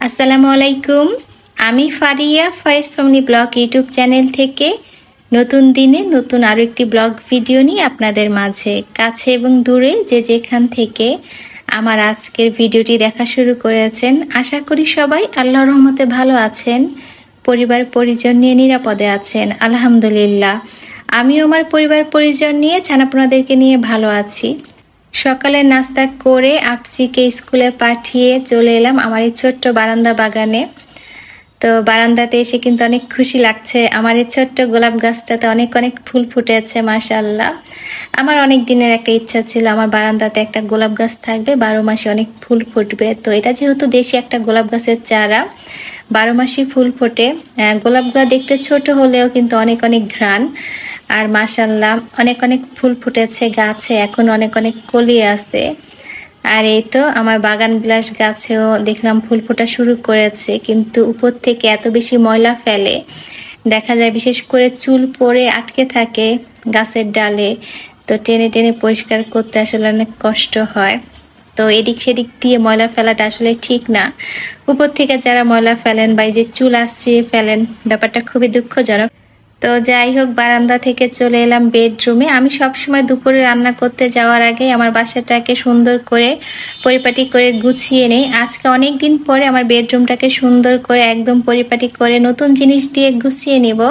আসসালামু আলাইকুম। আমি Faria Faris family blog YouTube channel থেকে নতুন দিনে নতুন আরও একটি ব্লগ ভিডিও নিয়ে আপনাদের মাঝে কাছে এবং দূরে যে যেখান থেকে আমার আজকের ভিডিওটি দেখা শুরু করেছেন, আশা করি সবাই আল্লাহর রহমতে ভালো আছেন, পরিবার পরিজন নিয়ে নিরাপদে আছেন। আলহামদুলিল্লাহ, আমিও আমার পরিবার পরিজন নিয়ে ছানাপোনাদেরকে নিয়ে ভালো আছি। সকালে নাস্তা করে আপসিকে স্কুলে পাঠিয়ে চলে এলাম আমার এই ছোট্ট বারান্দা বাগানে। তো বারান্দাতে এসে কিন্তু অনেক খুশি লাগছে। আমার এই ছোট্ট গোলাপ গাছটাতে অনেক অনেক ফুল ফুটেছে, মাশাআল্লাহ। আমার অনেক দিনের একটা ইচ্ছা ছিল আমার বারান্দাতে একটা গোলাপ গাছ থাকবে, 12 মাসে অনেক ফুল ফুটবে। তো এটা যেহেতু দেশি একটা গোলাপ গাছের চারা, 12 মাসই ফুল ফোটে। গোলাপগুলো দেখতে ছোট হলেও কিন্তু অনেক অনেক ঘ্রাণ, আর মাশাআল্লাহ অনেক অনেক ফুল ফুটেছে গাছে, এখন অনেক অনেক কলি আছে। আর এই তো আমার বাগান বিলাস গাছেও দেখলাম ফুল ফোটা শুরু করেছে, কিন্তু উপর থেকে এত বেশি ময়লা ফেলে, দেখা যায় বিশেষ করে চুল পড়ে আটকে থাকে গাছের ডালে। তো টেনে টেনে পরিষ্কার করতে আসলে অনেক কষ্ট হয়। তো এদিক সেদিক দিয়ে ময়লা ফেলাটা আসলে ঠিক না। উপর থেকে যারা ময়লা ফেলেন বা এই যে চুল আশ্রিয়ে ফেলেন, ব্যাপারটা খুবই দুঃখজনক। তো যাই হোক, বারান্দা থেকে চলে এলাম বেডরুমে। আমি সবসময় দুপুরে রান্না করতে যাওয়ার আগে আমার বাসাটাকে সুন্দর করে পরিপাটি করে গুছিয়ে নেই। আজকে অনেক দিন পরে আমার বেডরুমটাকে সুন্দর করে একদম পরিপাটি করে নতুন জিনিস দিয়ে গুছিয়ে নিব।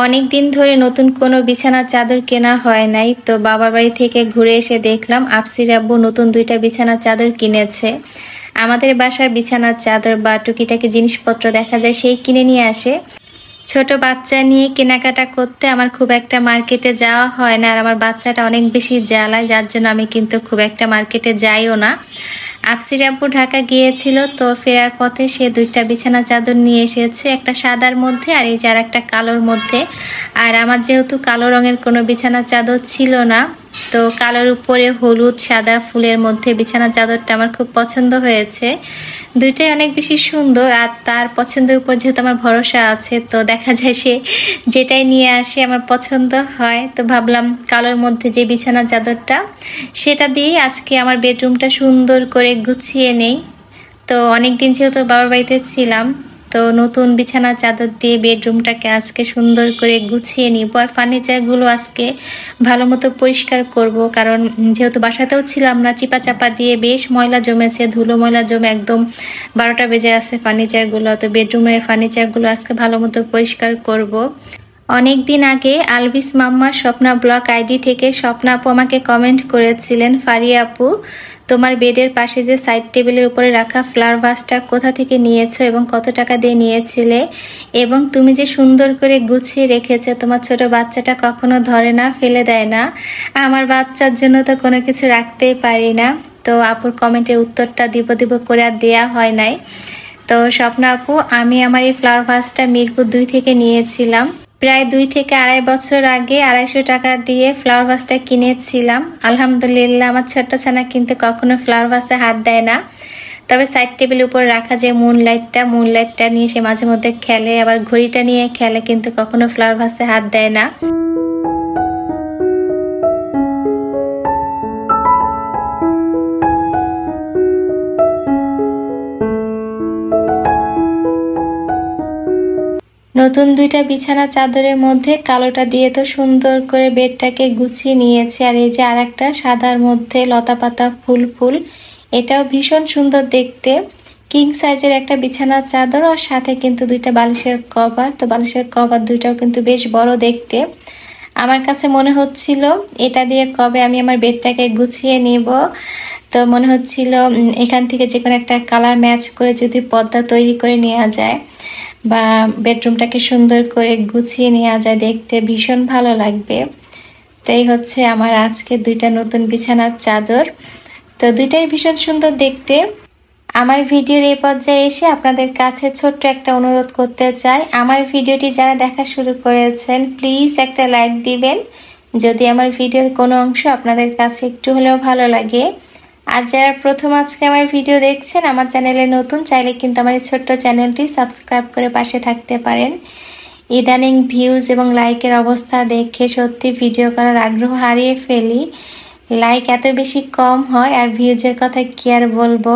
অনেক দিন ধরে নতুন কোনো বিছানার চাদর কেনা হয় নাই। তো বাবার বাড়ি থেকে ঘুরে এসে দেখলাম আফসির আব্বু নতুন 2টা বিছানার চাদর কিনেছে। আমাদের বাসার বিছানার চাদর বা টুকিটাকি জিনিসপত্র দেখা যায় সেই কিনে নিয়ে আসে। ছোট বাচ্চা নিয়ে কেনাকাটা করতে আমার খুব একটা মার্কেটে যাওয়া হয় না, আর আমার বাচ্চাটা অনেক বেশি জ্বালায়, যার জন্য আমি কিন্তু খুব একটা মার্কেটে যাইও না। আফসির আব্বু ঢাকা গিয়েছিল, তো ফেরার পথে সে 2টা বিছানা চাদর নিয়ে এসেছে, একটা সাদার মধ্যে আর এই যে আর একটা কালোর মধ্যে। আর আমার যেহেতু কালো রঙের কোনো বিছানা চাদর ছিল না, তো কালোর উপরে হলুদ সাদা ফুলের মধ্যে বিছানা চাদরটা আমার খুব পছন্দ হয়েছে। 2টাই অনেক বেশি সুন্দর, আর তার পছন্দের উপর যেহেতু আমার ভরসা আছে, তো দেখা যায় সে যেটাই নিয়ে আসে আমার পছন্দ হয়। তো ভাবলাম কালোর মধ্যে যে বিছানা চাদরটা, সেটা দিয়েই আজকে আমার বেডরুমটা সুন্দর করে গুছিয়ে নেই। তো অনেকদিন যেহেতু বাবার বাড়িতে ছিলাম, তো নতুন বিছানা চাদর দিয়ে বেডরুমটাকে আজকে সুন্দর করে গুছিয়ে নিব। আর ফার্নিচারগুলো আজকে ভালো মতো পরিষ্কার করব, কারণ যেহেতু বাসাতেও ছিলাম না, চিপা চাপা দিয়ে বেশ ময়লা জমেছে, ধুলো ময়লা জমে একদম 12টা বেজে আছে ফার্নিচারগুলো। তো বেডরুমের ফার্নিচারগুলো আজকে ভালো মতো পরিষ্কার করব। অনেক দিন আগে আলবিস মাম্মা স্বপ্না ব্লগ আইডি থেকে স্বপ্না আপু আমাকে কমেন্ট করেছিলেন, ফারিয়া আপু তোমার বেডের পাশে যে সাইড টেবিলের উপরে রাখা ফ্লাওয়ার ভাসটা কোথা থেকে নিয়েছো এবং কত টাকা দিয়ে নিয়েছিলে, এবং তুমি যে সুন্দর করে গুছিয়ে রেখেছো, তোমার ছোট বাচ্চাটা কখনো ধরে না, ফেলে দেয় না। আমার বাচ্চার জন্য তো কোনো কিছু রাখতেই পারি না। তো আপুর কমেন্টের উত্তরটা দিব করে আর দেয়া হয় নাই। তো স্বপ্না আপু, আমি আমার এই ফ্লাওয়ার ভাসটা মিরপুর 2 থেকে নিয়েছিলাম। প্রায় 2 থেকে আড়াই বছর আগে 250 টাকা দিয়ে ফ্লাওয়ার ভাসটা কিনেছিলাম। আলহামদুলিল্লাহ, আমার ছোট্ট ছানা কিন্তু কখনো ফ্লাওয়ার ভাসে হাত দেয় না। তবে সাইড টেবিলের উপর রাখা যে মুনলাইটটা নিয়ে সে মাঝে মধ্যে খেলে, আবার ঘড়িটা নিয়ে খেলে, কিন্তু কখনো ফ্লাওয়ার ভাসে হাত দেয় না। নতুন 2টা বিছানা চাদরের মধ্যে কালোটা দিয়ে তো সুন্দর করে বেডটাকে গুছিয়ে নিয়েছে। আর এই যে আর একটা সাদার মধ্যে লতা পাতা ফুল, এটাও ভীষণ সুন্দর দেখতে। কিং সাইজের একটা বিছানার চাদর, আর সাথে কিন্তু 2টা বালিশের কভার। তো বালিশের কভার 2টাও কিন্তু বেশ বড় দেখতে। আমার কাছে মনে হচ্ছিল এটা দিয়ে কবে আমি আমার বেডটাকে গুছিয়ে নিব। তো মনে হচ্ছিল এখান থেকে যে কোনো একটা কালার ম্যাচ করে যদি পর্দা তৈরি করে নেওয়া যায় বা বেডরুমটাকে সুন্দর করে গুছিয়ে নেওয়া যায়, দেখতে ভীষণ ভালো লাগবে। তাই হচ্ছে আমার আজকে 2টা নতুন বিছানার চাদর। তো 2টাই ভীষণ সুন্দর দেখতে। আমার ভিডিওর এই পর্যায়ে এসে আপনাদের কাছে ছোট্ট একটা অনুরোধ করতে চাই, আমার ভিডিওটি যারা দেখা শুরু করেছেন প্লিজ একটা লাইক দিবেন যদি আমার ভিডিওর কোনো অংশ আপনাদের কাছে একটু হলেও ভালো লাগে। আর যারা প্রথম আজকে আমার ভিডিও দেখছেন, আমার চ্যানেলে নতুন, চাইলে কিন্তু আমার এই ছোট্ট চ্যানেলটি সাবস্ক্রাইব করে পাশে থাকতে পারেন। ইদানিং ভিউজ এবং লাইকের অবস্থা দেখে সত্যি ভিডিও করার আগ্রহ হারিয়ে ফেলি। লাইক এত বেশি কম হয়, আর ভিউজের কথা কি আর বলবো।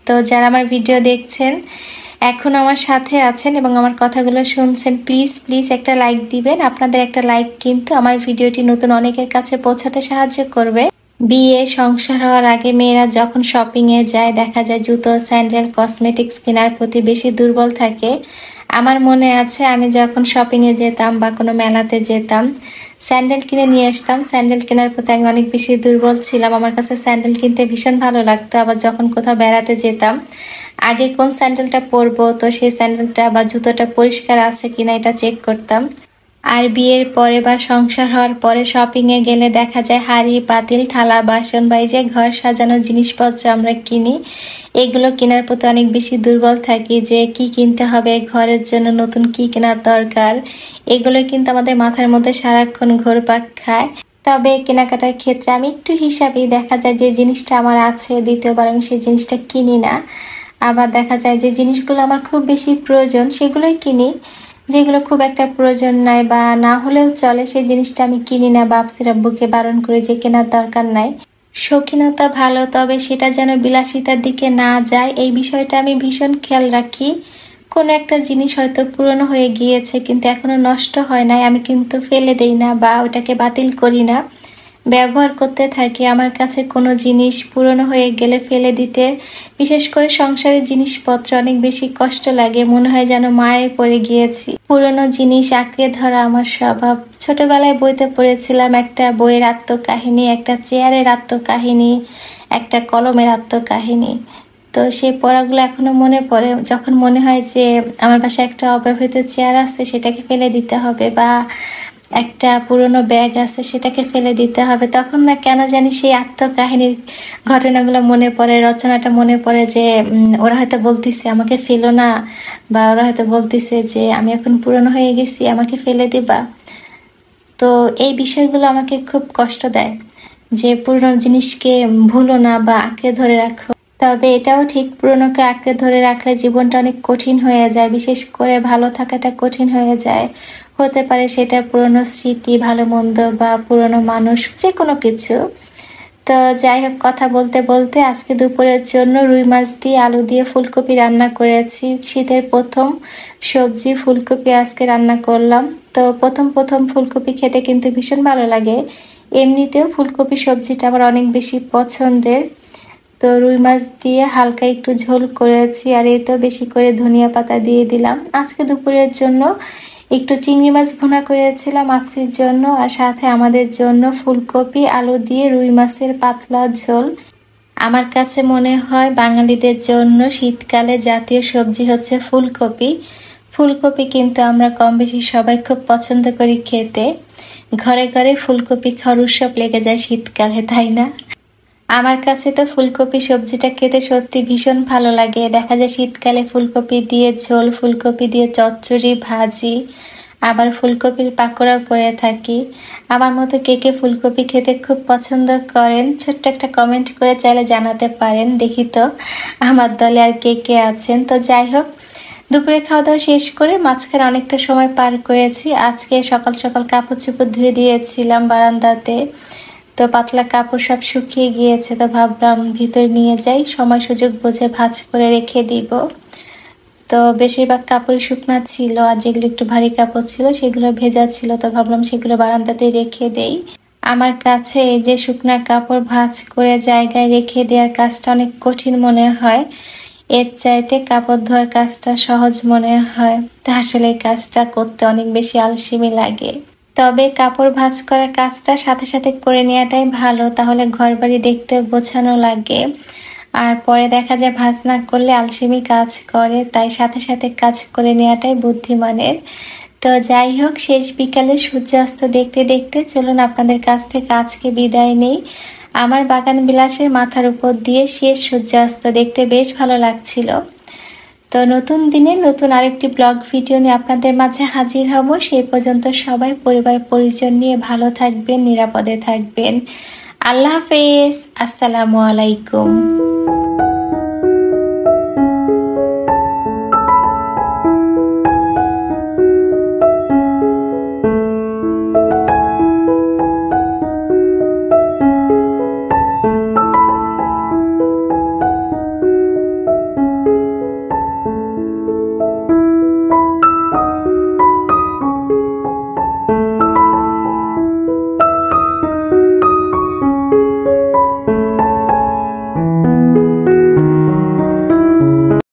তো যারা আমার ভিডিও দেখছেন এখন আমার সাথে আছেন এবং আমার কথাগুলো শুনছেন, প্লিজ প্লিজ একটা লাইক দিবেন। আপনাদের একটা লাইক কিন্তু আমার ভিডিওটি নতুন অনেকের কাছে পৌঁছাতে সাহায্য করবে। বিয়ে সংসার হওয়ার আগে মেয়েরা যখন শপিং এ যায় দেখা যায় জুতো, স্যান্ডেল, কসমেটিক্স কেনার প্রতি বেশি দুর্বল থাকে। আমার মনে আছে আমি যখন শপিং এ যেতাম বা কোনো মেলাতে যেতাম, স্যান্ডেল কিনে নিয়ে আসতাম। স্যান্ডেল কেনার প্রতি আমি অনেক বেশি দুর্বল ছিলাম। আমার কাছে স্যান্ডেল কিনতে ভীষণ ভালো লাগতো। আবার যখন কোথাও বেড়াতে যেতাম, আগে কোন স্যান্ডেলটা পরবো, তো সেই স্যান্ডেলটা বা জুতোটা পরিষ্কার আছে কিনা এটা চেক করতাম। আর বিয়ের পরে বা সংসার হওয়ার পরে শপিং এ গেলে দেখা যায় হাঁড়ি, পাতিল, থালা, বাসন বা এই যে ঘর সাজানোর জিনিসপত্র আমরা কিনি, এগুলো কেনার প্রতি অনেক বেশি দুর্বল থাকি যে কি কিনতে হবে, ঘরের জন্য নতুন কি কেনার দরকার, এগুলো কিন্তু আমাদের মাথার মধ্যে সারাক্ষণ ঘুরপাক খায়। তবে কেনাকাটার ক্ষেত্রে আমি একটু হিসাবেই, দেখা যায় যে জিনিসটা আমার আছে দ্বিতীয়বার আমি সেই জিনিসটা কিনি না। আবার দেখা যায় যে জিনিসগুলো আমার খুব বেশি প্রয়োজন সেগুলোই কিনি, যেগুলো খুব একটা প্রয়োজন নাই বা না হলেও চলে সেই জিনিসটা আমি কিনি না, বাপসির আব্বুকে বারণ করে যে কেনার দরকার নাই। শৌখিনতা ভালো, তবে সেটা যেন বিলাসিতার দিকে না যায় এই বিষয়টা আমি ভীষণ খেয়াল রাখি। কোনো একটা জিনিস হয়তো পুরনো হয়ে গিয়েছে কিন্তু এখনো নষ্ট হয় নাই, আমি কিন্তু ফেলে দেই না বা ওটাকে বাতিল করি না, ব্যবহার করতে থাকি। আমার কাছে কোনো জিনিস পুরনো হয়ে গেলে ফেলে দিতে, বিশেষ করে সংসারের জিনিসপত্র, অনেক বেশি কষ্ট লাগে। মনে হয় যেন মায়ে পড়ে গিয়েছি। পুরনো জিনিস আঁকড়ে ধরা আমার স্বভাব। ছোটবেলায় বইতে পড়েছিলাম একটা বইয়ের আত্মকাহিনী, একটা চেয়ারের আত্মকাহিনী, একটা কলমের আত্মকাহিনী। তো সেই পড়াগুলো এখনো মনে পড়ে। যখন মনে হয় যে আমার বাসায় একটা অব্যবহৃত চেয়ার আছে সেটাকে ফেলে দিতে হবে, বা একটা পুরনো ব্যাগ আছে সেটাকে ফেলে দিতে হবে, তখন না কেন জানি সেই আত্মকাহিনীর ঘটনাগুলো মনে পড়ে, রচনাটা মনে পড়ে যে ওরা হয়তো বলতেছে আমাকে ফেলো না, বা ওরা হয়তো বলতেছে যে আমি এখন পুরনো হয়ে গেছি আমাকে ফেলে দিবা। তো এই বিষয়গুলো আমাকে খুব কষ্ট দেয় যে পুরনো জিনিসকে ভুলো না বা আঁকড়ে ধরে রাখো। তবে এটাও ঠিক, পুরনোকে আঁকড়ে ধরে রাখলে জীবনটা অনেক কঠিন হয়ে যায়, বিশেষ করে ভালো থাকাটা কঠিন হয়ে যায়। হতে পারে সেটা পুরনো স্মৃতি, ভালো মন্দ বা পুরনো মানুষ, যে কোনো কিছু। তো যাই হোক, কথা বলতে বলতে আজকে দুপুরের জন্য রুই মাছ দিয়ে আলু দিয়ে ফুলকপি রান্না করেছি। শীতের প্রথম সবজি ফুলকপি আজকে রান্না করলাম। তো প্রথম প্রথম ফুলকপি খেতে কিন্তু ভীষণ ভালো লাগে। এমনিতেও ফুলকপি সবজিটা আমার অনেক বেশি পছন্দের। তো রুই মাছ দিয়ে হালকা একটু ঝোল করেছি, আর এই তো বেশি করে ধনিয়া পাতা দিয়ে দিলাম। আজকে দুপুরের জন্য একটু চিংড়ি মাছ ভুনা করেছিলাম আপসির জন্য, আর সাথে আমাদের জন্য ফুলকপি আলু দিয়ে রুই মাছের পাতলা ঝোল। আমার কাছে মনে হয় বাঙালিদের জন্য শীতকালে জাতীয় সবজি হচ্ছে ফুলকপি। ফুলকপি কিন্তু আমরা কম বেশি সবাই খুব পছন্দ করি খেতে। ঘরে ঘরে ফুলকপি খাওয়ার উৎসব লেগে যায় শীতকালে, তাই না? আমার কাছে তো ফুলকপি সবজিটা খেতে সত্যি ভীষণ ভালো লাগে। দেখা যায় শীতকালে ফুলকপি দিয়ে ঝোল, ফুলকপি দিয়ে চচ্চড়ি, ভাজি, আবার ফুলকপির পাকোড়াও করে থাকি। আমার মতো কে কে ফুলকপি খেতে খুব পছন্দ করেন ছোট্ট একটা কমেন্ট করে চাইলে জানাতে পারেন, দেখি তো আমার দলে আর কে কে আছেন। তো যাই হোক, দুপুরে খাওয়া দাওয়া শেষ করে মাঝখানে অনেকটা সময় পার করেছি। আজকে সকাল সকাল কাপড় চোপড় ধুয়ে দিয়েছিলাম বারান্দাতে, তো পাতলা কাপড় সব শুকিয়ে গিয়েছে। তো ভাবলাম ভিতরে নিয়ে যাই, সময় সুযোগ বুঝে ভাঁজ করে রেখে দিব। তো বেশিরভাগ কাপড় শুকনা ছিল, আর যেগুলো একটু ভারী কাপড় ছিল সেগুলো ভেজা ছিল। তো ভাবলাম সেগুলো বারান্দাতে রেখে দেই। আমার কাছে এই যে শুকনা কাপড় ভাঁজ করে জায়গায় রেখে দেওয়ার কাজটা অনেক কঠিন মনে হয়, এর চাইতে কাপড় ধোয়ার কাজটা সহজ মনে হয়। তা আসলে এই কাজটা করতে অনেক বেশি আলসেমি লাগে। তবে কাপড় ভাঁজ করার কাজটা সাথে সাথে করে নেওয়াটাই ভালো, তাহলে ঘর বাড়ি দেখতে গোছানো লাগে। আর পরে দেখা যায় ভাঁজ না করলে আলসেমি কাজ করে, তাই সাথে সাথে কাজ করে নেওয়াটাই বুদ্ধিমানের। তো যাই হোক, শেষ বিকালে সূর্যাস্ত দেখতে দেখতে চলুন আপনাদের কাছ থেকে আজকে বিদায় নেই। আমার বাগান বিলাসের মাথার উপর দিয়ে শেষ সূর্যাস্ত দেখতে বেশ ভালো লাগছিল। তো নতুন দিনে নতুন আরেকটি ব্লগ ভিডিও নিয়ে আপনাদের মাঝে হাজির হব। সেই পর্যন্ত সবাই পরিবার পরিজন নিয়ে ভালো থাকবেন, নিরাপদে থাকবেন। আল্লাহ হাফেজ, আসসালামু আলাইকুম।